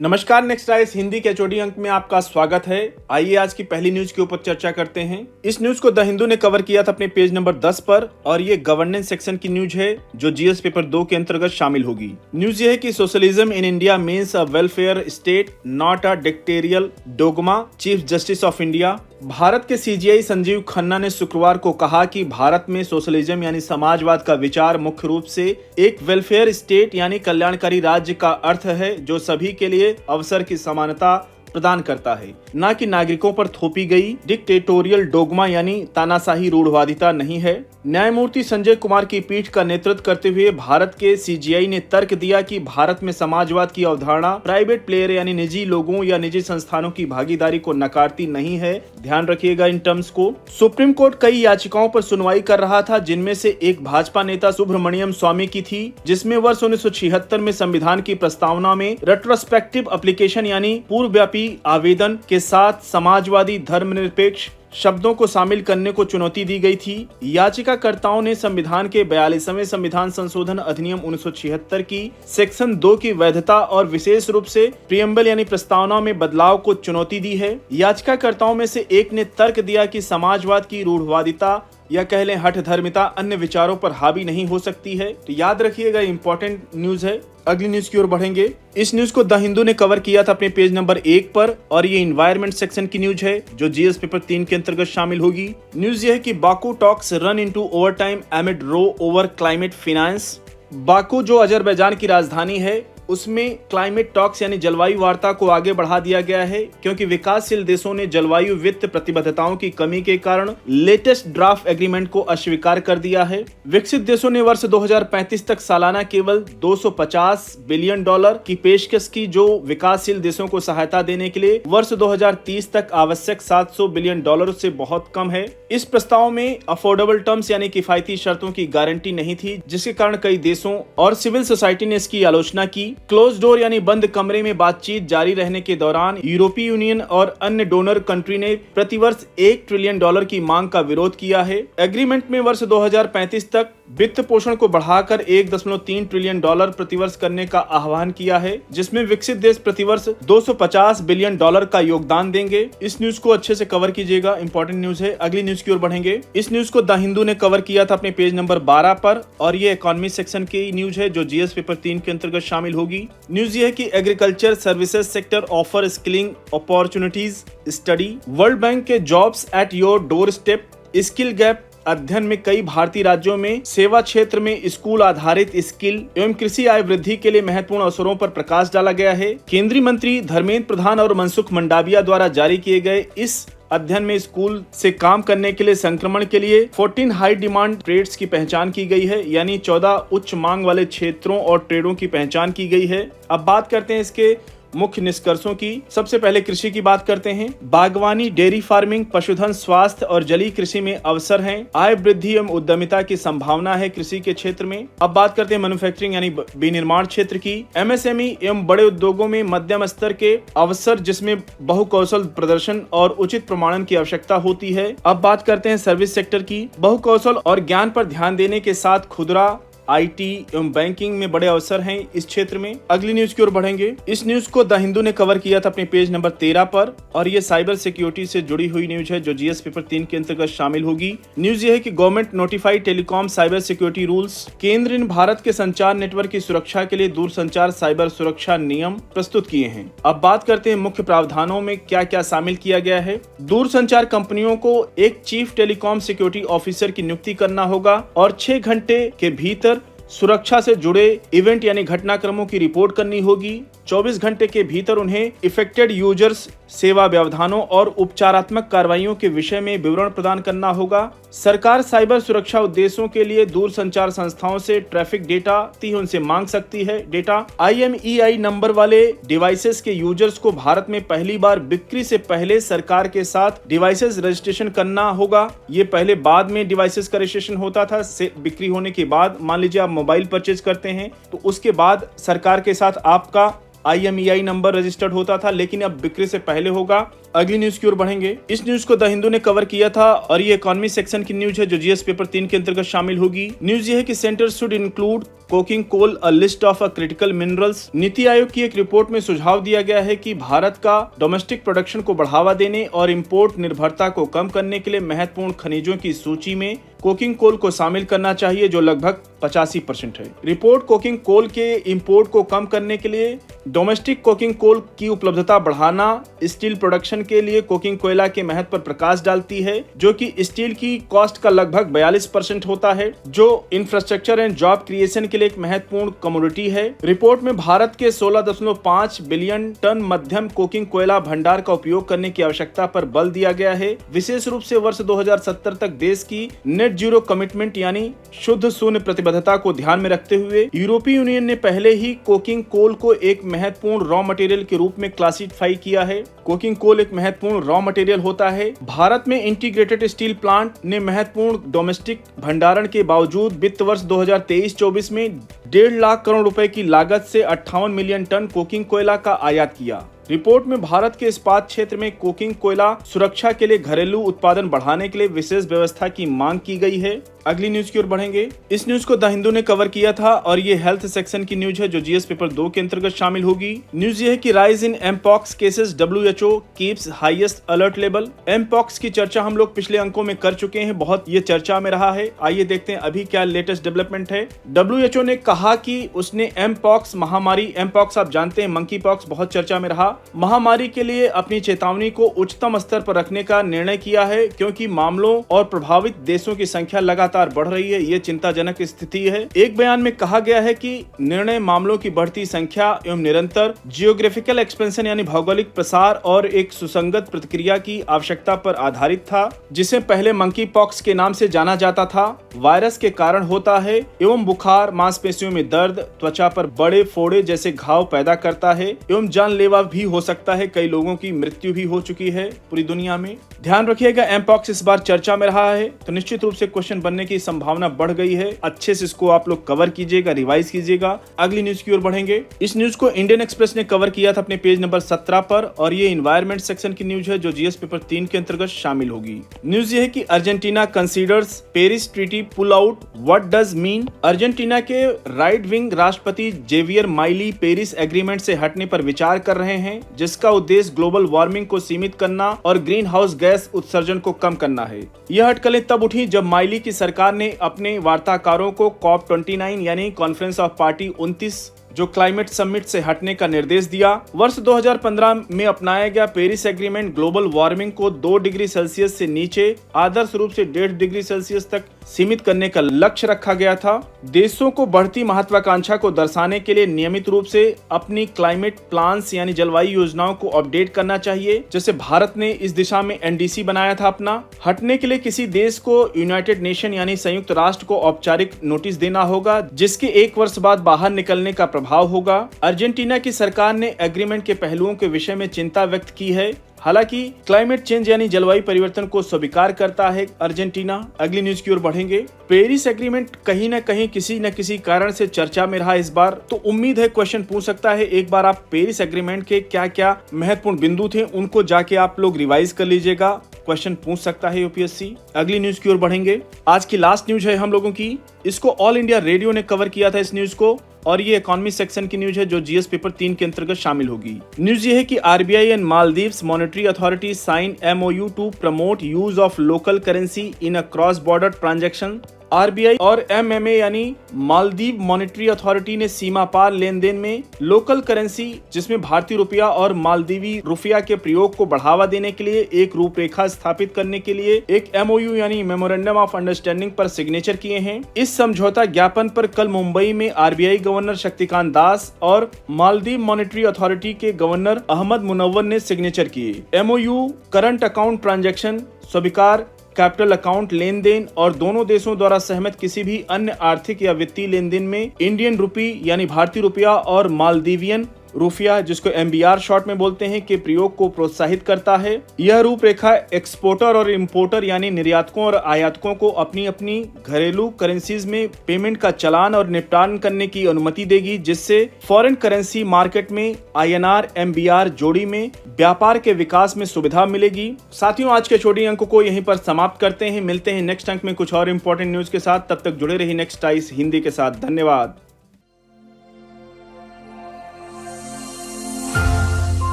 नमस्कार, next ice Hindi के HOD अंक में आपका स्वागत है। आइए आज की पहली न्यूज के ऊपर चर्चा करते हैं। इस न्यूज को द हिंदू ने कवर किया था अपने पेज नंबर 10 पर और ये गवर्नेंस सेक्शन की न्यूज है जो जीएस पेपर 2 के अंतर्गत शामिल होगी। न्यूज ये है कि socialism in India means a welfare state not a dictatorial dogma. Chief justice of India Bharat के सीजीआई संजीव खन्ना ने शुक्रवार को कहा कि भारत में सोशलिज्म यानी समाजवाद का विचार मुख्य रूप से एक वेलफेयर स्टेट यानी कल्याणकारी राज्य का अर्थ है जो सभी के लिए अवसर की समानता प्रदान करता है, न कि नागरिकों पर थोपी गई डिक्टेटोरियल डोगमा यानी तानाशाही रूढ़वादिता नहीं है। न्यायमूर्ति संजय कुमार की पीठ का नेतृत्व करते हुए भारत के सीजीआई ने तर्क दिया कि भारत में समाजवाद की अवधारणा प्राइवेट प्लेयर यानी निजी लोगों या निजी संस्थानों की भागीदारी को नकारती नहीं है। ध्यान रखिएगा इन टर्म्स को। सुप्रीम कोर्ट कई याचिकाओं पर सुनवाई कर रहा था जिनमें से एक भाजपा नेता सुब्रमण्यम स्वामी की थी, जिसमें वर्ष 1976 में संविधान की प्रस्तावना में रेट्रोस्पेक्टिव एप्लीकेशन यानी पूर्वव्यापी आवेदन के साथ समाजवादी धर्मनिरपेक्ष शब्दों को शामिल करने को चुनौती दी गई थी। याचिकाकर्ताओं ने संविधान के 42वें संविधान संशोधन अधिनियम 1976 की सेक्शन 2 की वैधता और विशेष रूप से प्रियम्बल यानी प्रस्तावना में बदलाव को चुनौती दी है। याचिकाकर्ताओं में से एक ने तर्क दिया कि समाजवाद की रूढ़वादिता या कह लें हठ धर्मिता अन्य विचारों पर हावी नहीं हो सकती है। तो याद रखिएगा, इंपॉर्टेंट न्यूज है। अगली न्यूज की ओर बढ़ेंगे। इस न्यूज को द हिंदू ने कवर किया था अपने पेज नंबर 1 पर और ये इन्वायरमेंट सेक्शन की न्यूज है जो जीएस पेपर 3 के अंतर्गत शामिल होगी। न्यूज ये है कि Baku talks run into overtime amid row over climate finance. Baku जो अजरबैजान की राजधानी है उसमें क्लाइमेट टॉक्स यानी जलवायु वार्ता को आगे बढ़ा दिया गया है क्योंकि विकासशील देशों ने जलवायु वित्त प्रतिबद्धताओं की कमी के कारण लेटेस्ट ड्राफ्ट एग्रीमेंट को अस्वीकार कर दिया है। विकसित देशों ने वर्ष 2035 तक सालाना केवल $250 बिलियन की पेशकश की जो विकासशील देशों को सहायता देने के लिए वर्ष 2030 तक आवश्यक $700 बिलियन से बहुत कम है। इस प्रस्ताव में अफोर्डेबल टर्म्स यानी किफायती शर्तों की गारंटी नहीं थी, जिसके कारण कई देशों और सिविल सोसाइटी ने इसकी आलोचना की। क्लोज डोर यानी बंद कमरे में बातचीत जारी रहने के दौरान यूरोपीय यूनियन और अन्य डोनर कंट्री ने प्रतिवर्ष $1 ट्रिलियन की मांग का विरोध किया है। एग्रीमेंट में वर्ष 2035 तक वित्त पोषण को बढ़ाकर $1.3 ट्रिलियन प्रतिवर्ष करने का आह्वान किया है, जिसमें विकसित देश प्रतिवर्ष $250 बिलियन का योगदान देंगे। इस न्यूज को अच्छे से कवर कीजिएगा, इंपॉर्टेंट न्यूज है। अगली न्यूज की ओर बढ़ेंगे। इस न्यूज को द हिंदू ने कवर किया था अपने पेज नंबर 12 पर और ये इकोनॉमी सेक्शन की न्यूज है जो जीएस पेपर 3 के अंतर्गत शामिल होगी। न्यूज ये है कि agriculture services sector offer skilling opportunities study. World bank के jobs at your door step skill gap अध्ययन में कई भारतीय राज्यों में सेवा क्षेत्र में स्कूल आधारित स्किल एवं कृषि आय वृद्धि के लिए महत्वपूर्ण अवसरों पर प्रकाश डाला गया है। केंद्रीय मंत्री धर्मेंद्र प्रधान और मनसुख मंडाविया द्वारा जारी किए गए इस अध्ययन में स्कूल से काम करने के लिए संक्रमण के लिए 14 हाई डिमांड ट्रेड्स की पहचान की गई है, यानी 14 उच्च मांग वाले क्षेत्रों और ट्रेडों की पहचान की गई है। अब बात करते हैं इसके मुख्य निष्कर्षों की। सबसे पहले कृषि की बात करते हैं। बागवानी, डेयरी फार्मिंग, पशुधन, स्वास्थ्य और जलीय कृषि में अवसर हैं। आय वृद्धि एवं उद्यमिता की संभावना है कृषि के क्षेत्र में। अब बात करते हैं मैन्युफैक्चरिंग यानी विनिर्माण क्षेत्र की। एमएसएमई एवं बड़े उद्योगों में मध्यम स्तर के अवसर जिसमें बहुकौशल प्रदर्शन और उचित प्रमाणन की आवश्यकता होती है। अब बात करते हैं सर्विस सेक्टर की। बहुकौशल और ज्ञान पर ध्यान देने के साथ खुदरा, आईटी एवं बैंकिंग में बड़े अवसर हैं इस क्षेत्र में। अगली न्यूज की ओर बढ़ेंगे। इस न्यूज को द हिंदू ने कवर किया था अपने पेज नंबर 13 पर और ये साइबर सिक्योरिटी से जुड़ी हुई न्यूज है जो जीएस पेपर 3 के अंतर्गत शामिल होगी। न्यूज ये है कि government notified telecom cyber security rules. केंद्र ने भारत के संचार नेटवर्क की सुरक्षा के लिए दूरसंचार साइबर सुरक्षा नियम प्रस्तुत किए हैं। अब बात करते हैं मुख्य प्रावधानों में क्या क्या शामिल किया गया है। दूरसंचार कंपनियों को एक चीफ टेलीकॉम सिक्योरिटी ऑफिसर की नियुक्ति करना होगा और 6 घंटे के भीतर सुरक्षा से जुड़े इवेंट यानी घटनाक्रमों की रिपोर्ट करनी होगी। 24 घंटे के भीतर उन्हें इफेक्टेड यूजर्स सेवा व्यवधानों और उपचारात्मक कार्रवाइयों के विषय में विवरण प्रदान करना होगा। सरकार साइबर सुरक्षा उद्देश्यों के लिए दूरसंचार संस्थाओं से ट्रैफिक डेटा उनसे मांग सकती है। डेटा IMEI नंबर वाले डिवाइसेस के यूजर्स को भारत में पहली बार बिक्री से पहले सरकार के साथ डिवाइसेस रजिस्ट्रेशन करना होगा। ये पहले बाद में डिवाइसेस का रजिस्ट्रेशन होता था, बिक्री होने के बाद। मान लीजिए आप मोबाइल परचेज करते हैं तो उसके बाद सरकार के साथ आपका IMEI नंबर रजिस्टर्ड होता था, लेकिन अब बिक्री से पहले होगा। अगली न्यूज की ओर बढ़ेंगे। इस न्यूज को द हिंदू ने कवर किया था और ये इकोनॉमी सेक्शन की न्यूज है जो जीएस पेपर 3 के अंतर्गत शामिल होगी। न्यूज ये है कि centre should include coking coal a list of critical minerals. NITI Aayog की एक रिपोर्ट में सुझाव दिया गया है कि भारत का डोमेस्टिक प्रोडक्शन को बढ़ावा देने और इंपोर्ट निर्भरता को कम करने के लिए महत्वपूर्ण खनिजों की सूची में कोकिंग कोल को शामिल करना चाहिए जो लगभग 85% है। रिपोर्ट कोकिंग कोल के इंपोर्ट को कम करने के लिए डोमेस्टिक कोकिंग कोल की उपलब्धता बढ़ाना, स्टील प्रोडक्शन के लिए कोकिंग कोयला के महत्व पर प्रकाश डालती है जो कि स्टील की कॉस्ट का लगभग 42% होता है, जो इंफ्रास्ट्रक्चर एंड जॉब क्रिएशन के लिए एक महत्वपूर्ण कमोडिटी है। रिपोर्ट में भारत के 16.5 बिलियन टन मध्यम कोकिंग कोयला भंडार का उपयोग करने की आवश्यकता पर बल दिया गया है। विशेष रूप से वर्ष 2070 तक देश की नेट जीरो कमिटमेंट यानी शुद्ध शून्य प्रतिबद्धता को ध्यान में रखते हुए यूरोपीय यूनियन ने पहले ही कोकिंग कोल को एक महत्वपूर्ण रॉ मटेरियल के रूप में क्लासिफाई किया है। कोकिंग कोल एक महत्वपूर्ण रॉ मटेरियल होता है। भारत में इंटीग्रेटेड स्टील प्लांट ने महत्वपूर्ण डोमेस्टिक भंडारण के बावजूद वित्त वर्ष 2023-24 में 1.5 लाख करोड़ रुपए की लागत से 58 मिलियन टन कोकिंग कोयला का आयात किया। रिपोर्ट में भारत के इस्पात क्षेत्र में कोकिंग कोयला सुरक्षा के लिए घरेलू उत्पादन बढ़ाने के लिए विशेष व्यवस्था की मांग की गई है। अगली न्यूज की ओर बढ़ेंगे। इस न्यूज को द हिंदू ने कवर किया था और ये हेल्थ सेक्शन की न्यूज है जो जीएस पेपर 2 के अंतर्गत शामिल होगी। न्यूज ये है कि rise in mpox cases, WHO keeps highest alert level. Mpox की चर्चा हम लोग पिछले अंकों में कर चुके हैं, बहुत ये चर्चा में रहा है। आइए देखते हैं अभी क्या लेटेस्ट डेवलपमेंट है। WHO ने कहा कि उसने एमपॉक्स महामारी, एमपॉक्स आप जानते हैं मंकी पॉक्स बहुत चर्चा में रहा, महामारी के लिए अपनी चेतावनी को उच्चतम स्तर पर रखने का निर्णय किया है क्योंकि मामलों और प्रभावित देशों की संख्या लगातार बढ़ रही है। ये चिंताजनक स्थिति है। एक बयान में कहा गया है कि निर्णय मामलों की बढ़ती संख्या एवं निरंतर जियोग्राफिकल एक्सपेंशन यानी भौगोलिक प्रसार और एक सुसंगत प्रतिक्रिया की आवश्यकता पर आधारित था, जिसे पहले मंकी पॉक्स के नाम से जाना जाता था। वायरस के कारण होता है एवं बुखार, मांसपेशियों में दर्द, त्वचा पर बड़े फोड़े जैसे घाव पैदा करता है एवं जानलेवा भी हो सकता है। कई लोगों की मृत्यु भी हो चुकी है पूरी दुनिया में। ध्यान रखिएगा एमपॉक्स इस बार चर्चा में रहा है तो निश्चित रूप से क्वेश्चन बनने की संभावना बढ़ गई है। अच्छे से इसको आप लोग कवर कीजिएगा, रिवाइज कीजिएगा। अगली न्यूज की ओर बढ़ेंगे। इस न्यूज को इंडियन एक्सप्रेस ने कवर किया था अपने पेज नंबर 17 पर और ये एनवायरमेंट सेक्शन की न्यूज है जो जीएस पेपर 3 के अंतर्गत शामिल होगी। न्यूज ये है कि Argentina considers Paris treaty pull out, what does mean. Argentina के राइट विंग राष्ट्रपति जेवियर माइली पेरिस एग्रीमेंट से हटने पर विचार कर रहे हैं, जिसका उद्देश्य ग्लोबल वार्मिंग को सीमित करना और ग्रीन हाउस गैस उत्सर्जन को कम करना है। यह अटकलें तब उठी जब माइली की सरकार ने अपने वार्ताकारों को COP29 यानी कॉन्फ्रेंस ऑफ पार्टी 29 जो क्लाइमेट समिट से हटने का निर्देश दिया। वर्ष 2015 में अपनाया गया पेरिस एग्रीमेंट ग्लोबल वार्मिंग को 2 डिग्री सेल्सियस से नीचे आदर्श रूप से 1.5 डिग्री सेल्सियस तक सीमित करने का लक्ष्य रखा गया था। देशों को बढ़ती महत्वाकांक्षा को दर्शाने के लिए नियमित रूप से अपनी क्लाइमेट प्लान्स यानी जलवायु योजनाओं को अपडेट करना चाहिए। जैसे भारत ने इस दिशा में NDC बनाया था अपना। हटने के लिए किसी देश को यूनाइटेड नेशन यानी संयुक्त राष्ट्र को औपचारिक नोटिस देना होगा, जिसके 1 वर्ष बाद बाहर निकलने का प्रभाव होगा। अर्जेंटीना की सरकार ने एग्रीमेंट के पहलुओं के विषय में चिंता व्यक्त की है। हालांकि क्लाइमेट चेंज यानी जलवायु परिवर्तन को स्वीकार करता है अर्जेंटीना। अगली न्यूज की ओर बढ़ेंगे। पेरिस एग्रीमेंट कहीं न कहीं किसी न किसी कारण से चर्चा में रहा इस बार, तो उम्मीद है क्वेश्चन पूछ सकता है। एक बार आप पेरिस एग्रीमेंट के क्या क्या महत्वपूर्ण बिंदु थे उनको जाके आप लोग रिवाइज कर लीजिएगा, क्वेश्चन पूछ सकता है यूपीएससी। अगली न्यूज की ओर बढ़ेंगे। आज की लास्ट न्यूज है हम लोगों की, इसको ऑल इंडिया रेडियो ने कवर किया था इस न्यूज को और ये इकोनॉमी सेक्शन की न्यूज है जो जीएस पेपर 3 के अंतर्गत शामिल होगी। न्यूज ये है कि RBI and Maldives monetary authority sign MOU to promote use of local currency in a cross border transaction. RBI और MMA यानी मालदीव मॉनेटरी अथॉरिटी ने सीमा पार लेन देन में लोकल करेंसी जिसमें भारतीय रुपया और मालदीवी रुपया के प्रयोग को बढ़ावा देने के लिए एक रूपरेखा स्थापित करने के लिए एक MOU यानी मेमोरेंडम ऑफ अंडरस्टैंडिंग पर सिग्नेचर किए हैं। इस समझौता ज्ञापन पर कल मुंबई में आरबीआई गवर्नर शक्तिकांत दास और मालदीव मॉनेटरी अथॉरिटी के गवर्नर अहमद मुनव्वर ने सिग्नेचर किए। MOU करंट अकाउंट ट्रांजैक्शन स्वीकार, कैपिटल अकाउंट लेन देन और दोनों देशों द्वारा सहमत किसी भी अन्य आर्थिक या वित्तीय लेन देन में इंडियन रुपी यानी भारतीय रुपया और मालदीवियन रुपया, जिसको MBR शॉर्ट में बोलते हैं, के प्रयोग को प्रोत्साहित करता है। यह रूपरेखा एक्सपोर्टर और इंपोर्टर यानी निर्यातकों और आयातकों को अपनी अपनी घरेलू करेंसीज में पेमेंट का चालान और निपटान करने की अनुमति देगी, जिससे फॉरेन करेंसी मार्केट में INR MBR जोड़ी में व्यापार के विकास में सुविधा मिलेगी। साथियों, आज के छोटी अंक को यहीं पर समाप्त करते हैं। मिलते हैं नेक्स्ट अंक में कुछ और इंपॉर्टेंट न्यूज के साथ। तब तक जुड़े रहिए नेक्स्ट आइस हिंदी के साथ। धन्यवाद।